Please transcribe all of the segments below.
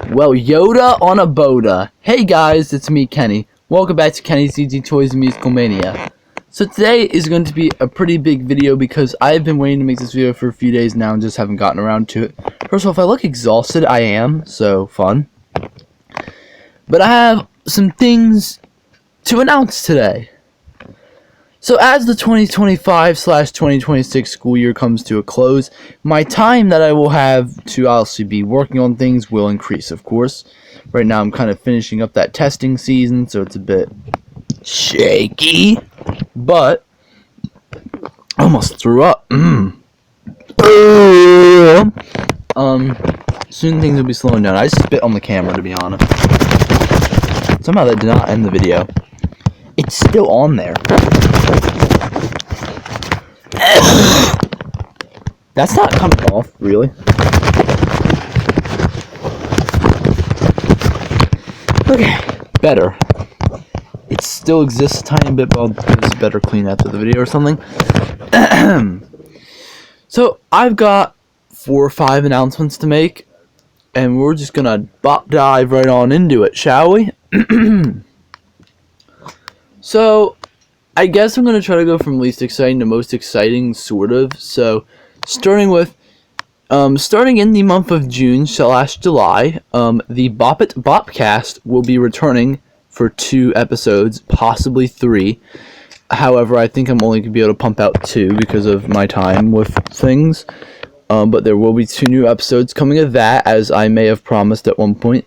Well, Yoda on a Boda. Hey guys, it's me, Kenny. Welcome back to Kenny's Easy Toys and Musical Mania. So today is going to be a pretty big video because I've been waiting to make this video for a few days now and just haven't gotten around to it. First of all, if I look exhausted, I am, so fun. But I have some things to announce today. So as the 2025/2026 school year comes to a close, my time that I will have to obviously be working on things will increase, of course. Right now I'm kind of finishing up that testing season, so it's a bit shaky. But I almost threw up. Soon things will be slowing down. I just spit on the camera, to be honest. Somehow that did not end the video. It's still on there. That's not coming off, really. Okay, better. It still exists a tiny bit, but I'll just better clean after the video or something. So, I've got 4 or 5 announcements to make, and we're just gonna dive right on into it, shall we? So, I guess I'm going to try to go from least exciting to most exciting, sort of. So, starting in the month of June/July, the Bopcast will be returning for 2 episodes, possibly 3. However, I think I'm only going to be able to pump out 2 because of my time with things. But there will be 2 new episodes coming of that, as I may have promised at one point.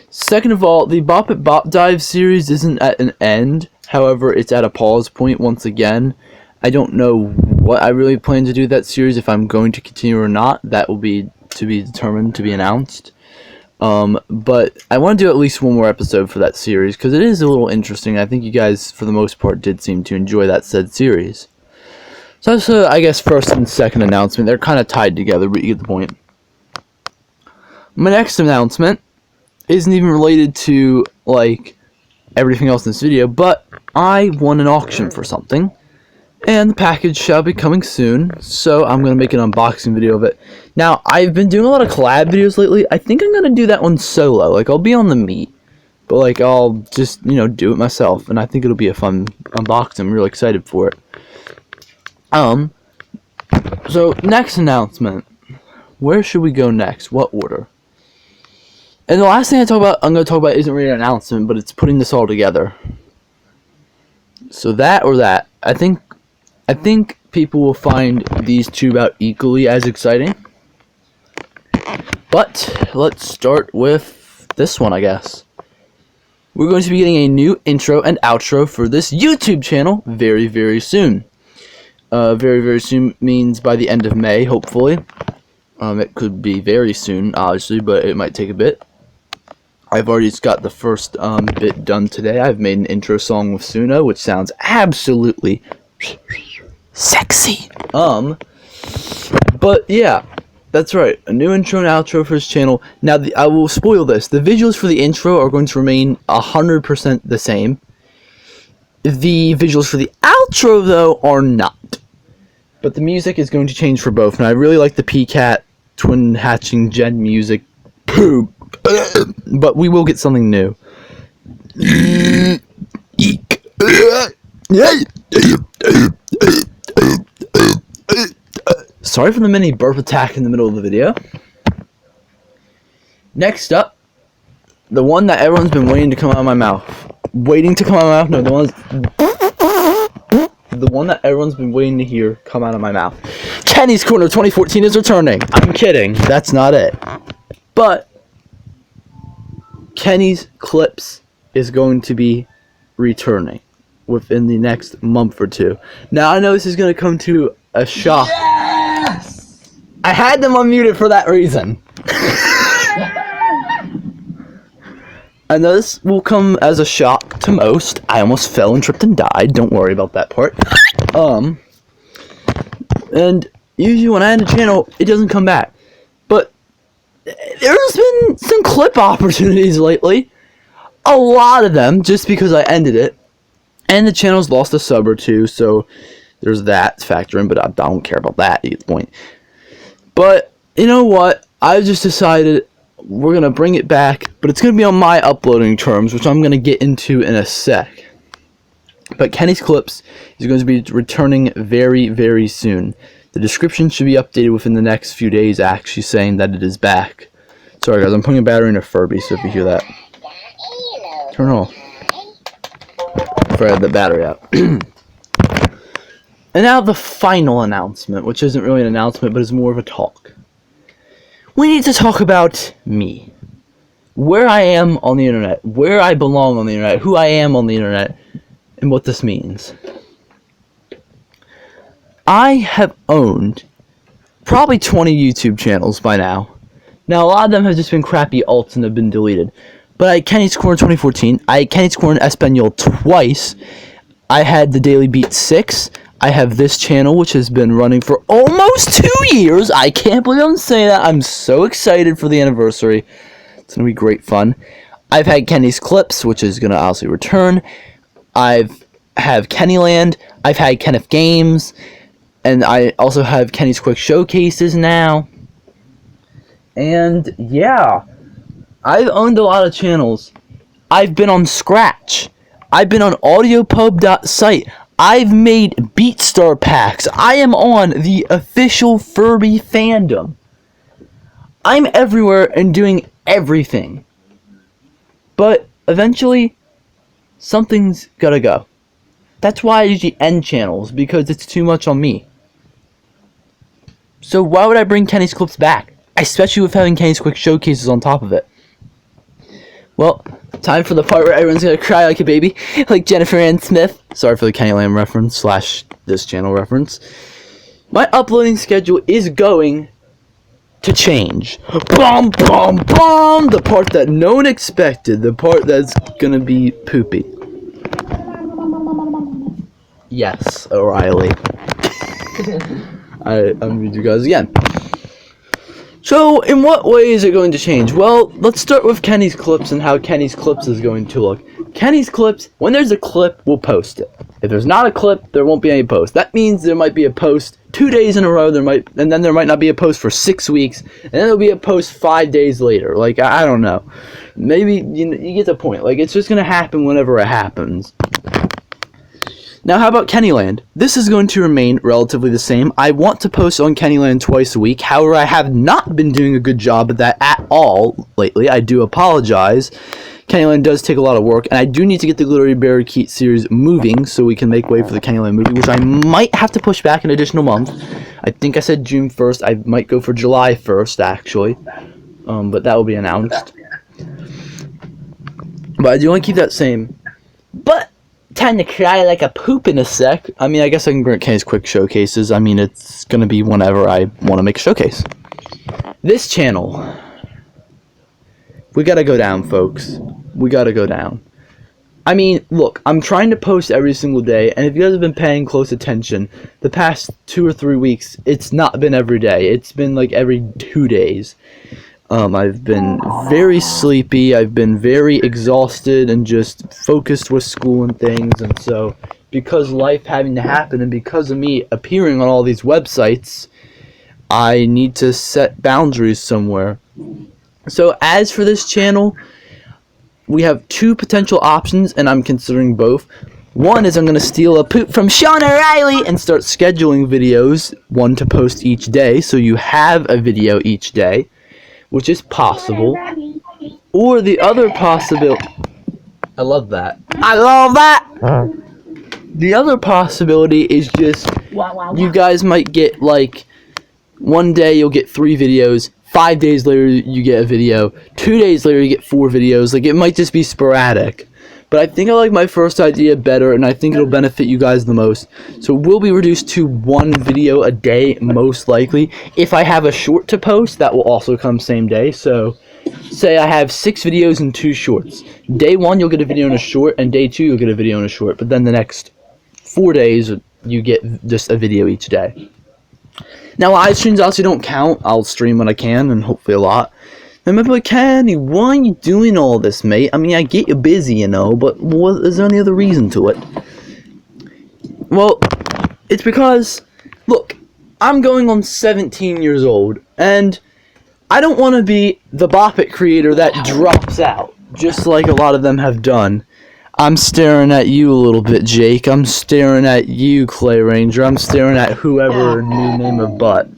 Second of all, the Bopdive series isn't at an end. However, it's at a pause point once again. I don't know what I really plan to do with that series, if I'm going to continue or not. That will be to be determined, to be announced. But I want to do at least 1 more episode for that series, because it is a little interesting. I think you guys, for the most part, did seem to enjoy that said series. So that's, I guess, first and second announcement. They're kind of tied together, but you get the point. My next announcement isn't even related to, like, everything else in this video, but I won an auction for something, and the package shall be coming soon, so I'm going to make an unboxing video of it. Now, I've been doing a lot of collab videos lately. I think I'm going to do that one solo. Like, I'll be on the meet, but, like, I'll just, do it myself, and I think it'll be a fun unboxing. I'm really excited for it. So, next announcement. Where should we go next? What order? And the last thing I'm going to talk about isn't really an announcement, but it's putting this all together. So that or that. I think people will find these 2 about equally as exciting. But let's start with this one, I guess. We're going to be getting a new intro and outro for this YouTube channel very, very soon. Very, very soon means by the end of May, hopefully. It could be very soon, obviously, but it might take a bit. I've already just got the first bit done today. I've made an intro song with Suno, which sounds absolutely sexy. But yeah, that's right. A new intro and outro for his channel. Now, I will spoil this. The visuals for the intro are going to remain 100% the same. The visuals for the outro, though, are not. But the music is going to change for both. Now, I really like the P-Cat twin hatching gen music. But we will get something new. Sorry for the mini burp attack in the middle of the video. Next up, the one that everyone's been waiting to come out of my mouth. No, the one that everyone's been waiting to hear come out of my mouth. Kenny's Corner 2014 is returning. I'm kidding. That's not it. But Kenny's Klips is going to be returning within the next month or 2. Now, I know this is going to come to a shock. Yes! I had them unmuted for that reason. I know this will come as a shock to most. I almost fell and tripped and died. Don't worry about that part. And usually when I end a channel, it doesn't come back. But there's been some clip opportunities lately. A lot of them, just because I ended it. And the channel's lost a sub or 2, so there's that factor in, but I don't care about that at this point. But, you know what? I've just decided we're going to bring it back, but it's going to be on my uploading terms, which I'm going to get into in a sec. But Kenny's Klips is going to be returning very, very soon. The description should be updated within the next few days, actually saying that it is back. Sorry guys, I'm putting a battery in a Furby, so if you hear that, turn it off. Before I had the battery out. And now the final announcement, which isn't really an announcement, but is more of a talk. We need to talk about me. Where I am on the internet, where I belong on the internet, who I am on the internet, and what this means. I have owned probably 20 YouTube channels by now. Now, a lot of them have just been crappy alts and have been deleted. But I had Kenny's Corner 2014. I had Kenny's Corner Espanol twice. I had the Daily Beat 6. I have this channel, which has been running for almost 2 years. I can't believe I'm saying that. I'm so excited for the anniversary. It's going to be great fun. I've had Kenny's Klips, which is going to obviously return. Have Kennyland. I've had Kenneth Games. And I also have Kenny's Quick Showcases now. And yeah, I've owned a lot of channels. I've been on Scratch. I've been on audiopub.site. I've made BeatStar packs. I am on the official Furby fandom. I'm everywhere and doing everything. But eventually, something's gotta go. That's why I usually end channels, because it's too much on me. So why would I bring Kenny's Klips back? Especially with having Kenny's Quick Showcases on top of it. Well, time for the part where everyone's gonna cry like a baby, like Jennifer Ann Smith. Sorry for the Kennyland reference / this channel reference. My uploading schedule is going to change. Bum, bum, bum! The part that no one expected. The part that's gonna be poopy. Yes, O'Reilly. I'm with you guys again. So, in what way is it going to change? Well, let's start with Kenny's Klips and how Kenny's Klips is going to look. Kenny's Klips, when there's a clip, we'll post it. If there's not a clip, there won't be any post. That means there might be a post 2 days in a row, and then there might not be a post for 6 weeks, and then there'll be a post 5 days later. Like, I don't know. Maybe, you get the point. Like, it's just going to happen whenever it happens. Now, how about Kennyland? This is going to remain relatively the same. I want to post on Kennyland twice a week. However, I have not been doing a good job at that at all lately. I do apologize. Kennyland does take a lot of work, and I do need to get the Glittery Barracuda series moving so we can make way for the Kennyland movie, which I might have to push back an additional month. I think I said June 1st. I might go for July 1st, actually. But that will be announced. But I do want to keep that same. But time to cry like a poop in a sec. I mean, I guess I can bring Kenny's Quick Showcases. I mean, it's going to be whenever I want to make a showcase. This channel, we got to go down, folks. We got to go down. I mean, look, I'm trying to post every single day, and if you guys have been paying close attention, the past 2 or 3 weeks, it's not been every day. It's been like every 2 days. I've been very sleepy, I've been very exhausted and just focused with school and things, and so because life having to happen and because of me appearing on all these websites, I need to set boundaries somewhere. So as for this channel, we have 2 potential options, and I'm considering both. One is I'm going to steal a poop from Sean O'Reilly and start scheduling videos, one to post each day, so you have a video each day, which is possible. Or the other possibility, I love that. I love that! The other possibility is just, you guys might get like, one day you'll get 3 videos, 5 days later you get a video, 2 days later you get 4 videos, like it might just be sporadic. But I think I like my first idea better, and I think it'll benefit you guys the most. So we'll be reduced to 1 video a day, most likely. If I have a short to post, that will also come same day. So, say I have 6 videos and 2 shorts. Day 1, you'll get a video and a short, and day 2, you'll get a video and a short. But then the next 4 days, you get just a video each day. Now, live streams obviously don't count. I'll stream when I can, and hopefully a lot. And maybe like, Kenny, why are you doing all this, mate? I mean, I get you busy, you know, but is there any other reason to it? Well, it's because, look, I'm going on 17 years old, and I don't want to be the Bopit creator that drops out, just like a lot of them have done. I'm staring at you a little bit, Jake. I'm staring at you, Clay Ranger. I'm staring at whoever new name of butt.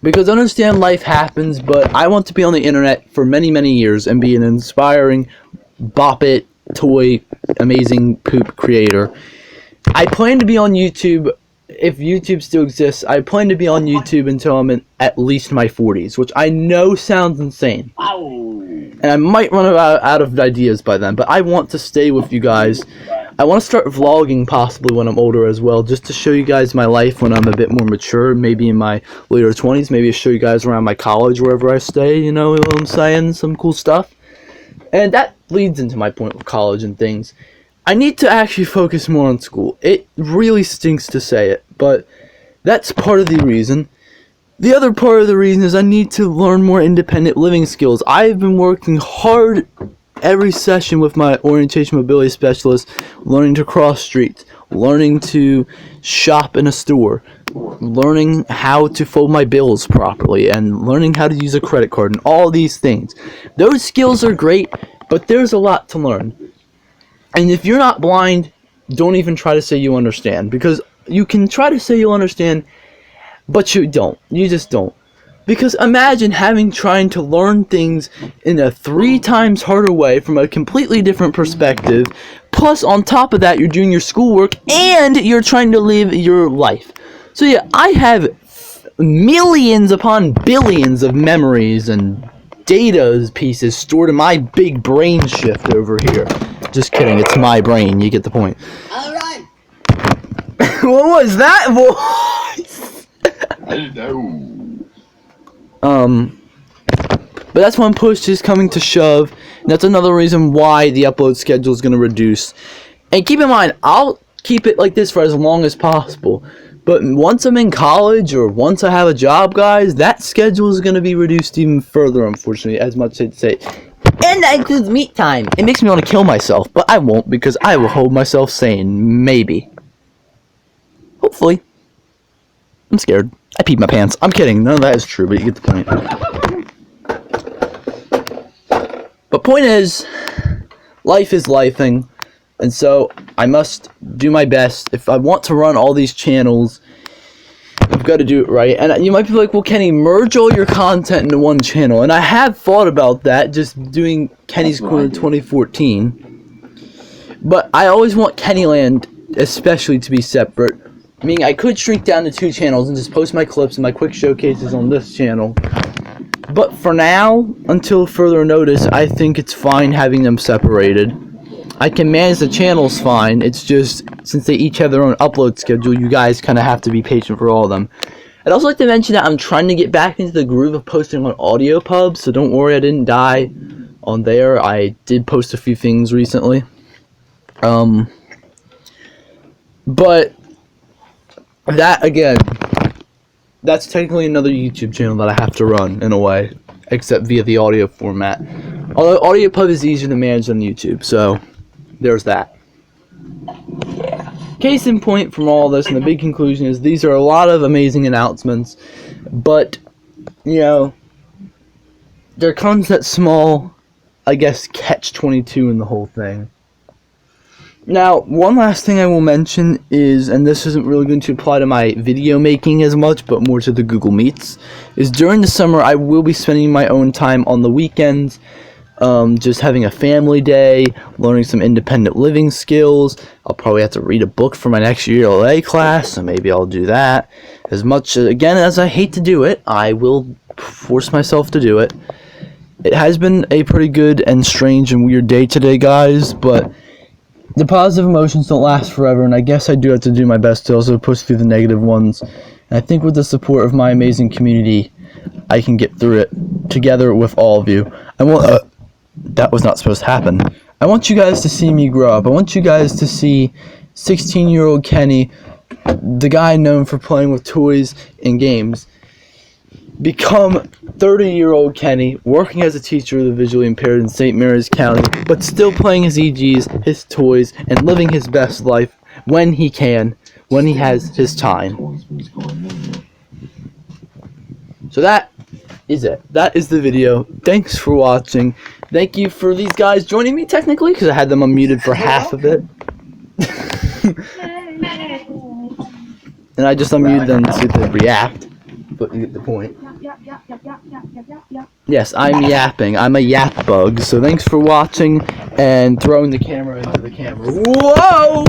Because I understand life happens, but I want to be on the internet for many, many years and be an inspiring Bopit toy amazing poop creator. I plan to be on YouTube, if YouTube still exists, I plan to be on YouTube until I'm in at least my 40s, which I know sounds insane. And I might run out of ideas by then, but I want to stay with you guys. I want to start vlogging possibly when I'm older as well, just to show you guys my life when I'm a bit more mature, maybe in my later 20s, maybe show you guys around my college, wherever I stay, you know what I'm saying, some cool stuff. And that leads into my point with college and things. I need to actually focus more on school. It really stinks to say it, but that's part of the reason. The other part of the reason is I need to learn more independent living skills. I've been working hard every session with my orientation mobility specialist, learning to cross streets, learning to shop in a store, learning how to fold my bills properly, and learning how to use a credit card, and all these things. Those skills are great, but there's a lot to learn. And if you're not blind, don't even try to say you understand, because you can try to say you understand, but you don't. You just don't. Because imagine trying to learn things in a 3 times harder way from a completely different perspective. Plus, on top of that, you're doing your schoolwork and you're trying to live your life. So yeah, I have millions upon billions of memories and data pieces stored in my big brain shift over here. Just kidding, it's my brain. You get the point. Alright. What was that voice? I don't know. But that's when push is coming to shove, and that's another reason why the upload schedule is going to reduce. And keep in mind, I'll keep it like this for as long as possible. But once I'm in college, or once I have a job, guys, that schedule is going to be reduced even further, unfortunately, as much as I'd say. And that includes meet time. It makes me want to kill myself, but I won't, because I will hold myself sane. Maybe. Hopefully. I'm scared. I peed my pants. I'm kidding. None of that is true, but you get the point. But point is, life is lifing, and so I must do my best. If I want to run all these channels, I've got to do it right. And you might be like, well, Kenny, merge all your content into one channel. And I have thought about that, just doing Kenny's Corner 2014. But I always want Kennyland, especially, to be separate. I mean, I could shrink down to 2 channels and just post my clips and my quick showcases on this channel. But for now, until further notice, I think it's fine having them separated. I can manage the channels fine. It's just, since they each have their own upload schedule, you guys kind of have to be patient for all of them. I'd also like to mention that I'm trying to get back into the groove of posting on AudioPub, so don't worry, I didn't die on there. I did post a few things recently. But that, again, that's technically another YouTube channel that I have to run, in a way, except via the audio format. Although AudioPub is easier to manage than YouTube, so there's that. Case in point from all this, and the big conclusion is these are a lot of amazing announcements, but, you know, there comes that small, I guess, catch-22 in the whole thing. Now, one last thing I will mention is, and this isn't really going to apply to my video making as much, but more to the Google Meets, is during the summer I will be spending my own time on the weekends, just having a family day, learning some independent living skills. I'll probably have to read a book for my next ULA class, so maybe I'll do that. As much, again, as I hate to do it, I will force myself to do it. It has been a pretty good and strange and weird day today, guys, but the positive emotions don't last forever, and I guess I do have to do my best to also push through the negative ones. And I think with the support of my amazing community, I can get through it together with all of you. That was not supposed to happen. I want you guys to see me grow up. I want you guys to see 16-year-old Kenny, the guy known for playing with toys and games, become 30-year-old Kenny, working as a teacher of the visually impaired in St. Mary's County, but still playing his EGs, his toys, and living his best life when he can, when he has his time. So that is it. That is the video. Thanks for watching. Thank you for these guys joining me technically, because I had them unmuted for half of it. And I just unmuted them to react. But you get the point. Yes, I'm yapping. I'm a yap bug. So thanks for watching and throwing the camera into the camera. Whoa!